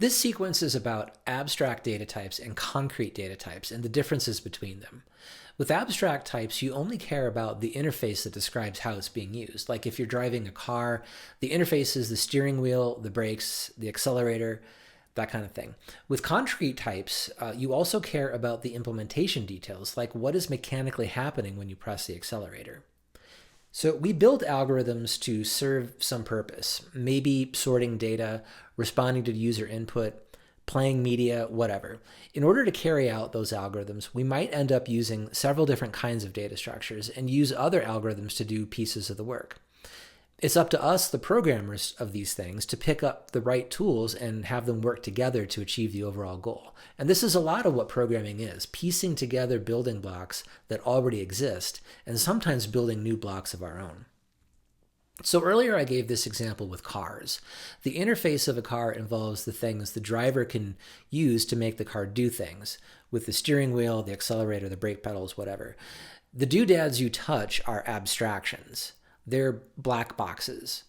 This sequence is about abstract data types and concrete data types and the differences between them. With abstract types, you only care about the interface that describes how it's being used. Like if you're driving a car, the interface is the steering wheel, the brakes, the accelerator, that kind of thing. With concrete types, you also care about the implementation details, like what is mechanically happening when you press the accelerator. So we build algorithms to serve some purpose, maybe sorting data, responding to user input, playing media, whatever. In order to carry out those algorithms, we might end up using several different kinds of data structures and use other algorithms to do pieces of the work. It's up to us, the programmers of these things, to pick up the right tools and have them work together to achieve the overall goal. And this is a lot of what programming is, piecing together building blocks that already exist, and sometimes building new blocks of our own. So earlier I gave this example with cars. The interface of a car involves the things the driver can use to make the car do things, with the steering wheel, the accelerator, the brake pedals, whatever. The doodads you touch are abstractions. They're black boxes.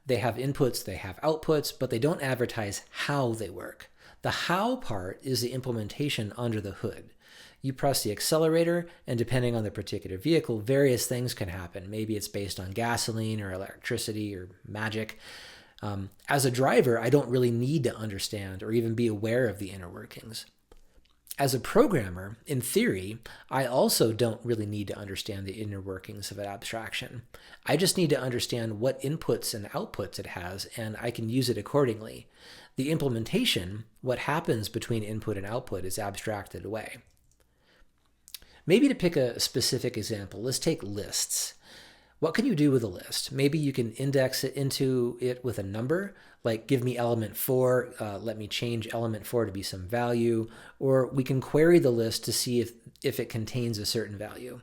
They have inputs, they have outputs, but they don't advertise how they work. The how part is the implementation under the hood. You press the accelerator, and depending on the particular vehicle, various things can happen. Maybe it's based on gasoline or electricity or magic. As a driver, I don't really need to understand or even be aware of the inner workings. As a programmer, in theory, I also don't really need to understand the inner workings of an abstraction. I just need to understand what inputs and outputs it has, and I can use it accordingly. The implementation, what happens between input and output, is abstracted away. Maybe to pick a specific example, let's take lists. What can you do with a list? Maybe you can index it into it with a number, like give me element 4, let me change element 4 to be some value, or we can query the list to see if it contains a certain value.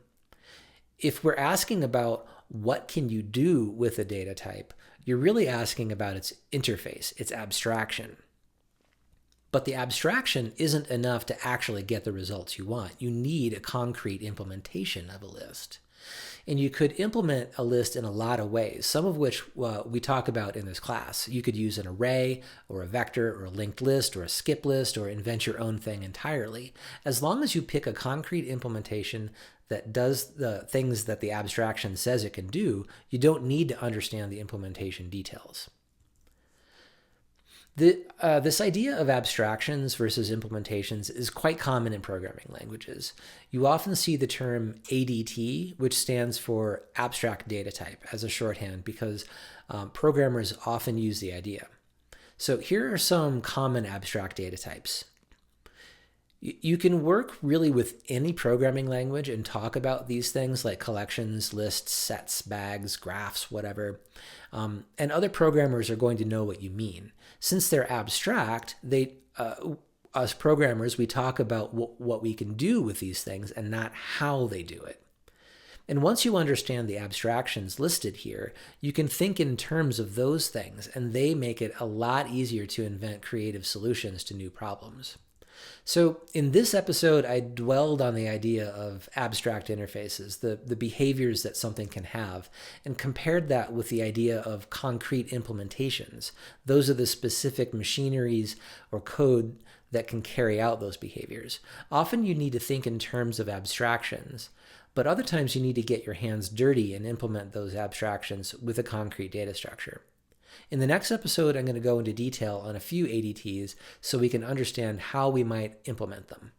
If we're asking about what can you do with a data type, you're really asking about its interface, its abstraction. But the abstraction isn't enough to actually get the results you want. You need a concrete implementation of a list. And you could implement a list in a lot of ways, some of which we talk about in this class. You could use an array or a vector or a linked list or a skip list or invent your own thing entirely. As long as you pick a concrete implementation that does the things that the abstraction says it can do, you don't need to understand the implementation details. This idea of abstractions versus implementations is quite common in programming languages. You often see the term ADT, which stands for abstract data type, as a shorthand because programmers often use the idea. So here are some common abstract data types. You can work really with any programming language and talk about these things like collections, lists, sets, bags, graphs, whatever. And other programmers are going to know what you mean. Since they're abstract, us programmers, we talk about what we can do with these things and not how they do it. And once you understand the abstractions listed here, you can think in terms of those things, and they make it a lot easier to invent creative solutions to new problems. So in this episode, I dwelled on the idea of abstract interfaces, the behaviors that something can have, and compared that with the idea of concrete implementations. Those are the specific machineries or code that can carry out those behaviors. Often you need to think in terms of abstractions, but other times you need to get your hands dirty and implement those abstractions with a concrete data structure. In the next episode, I'm going to go into detail on a few ADTs so we can understand how we might implement them.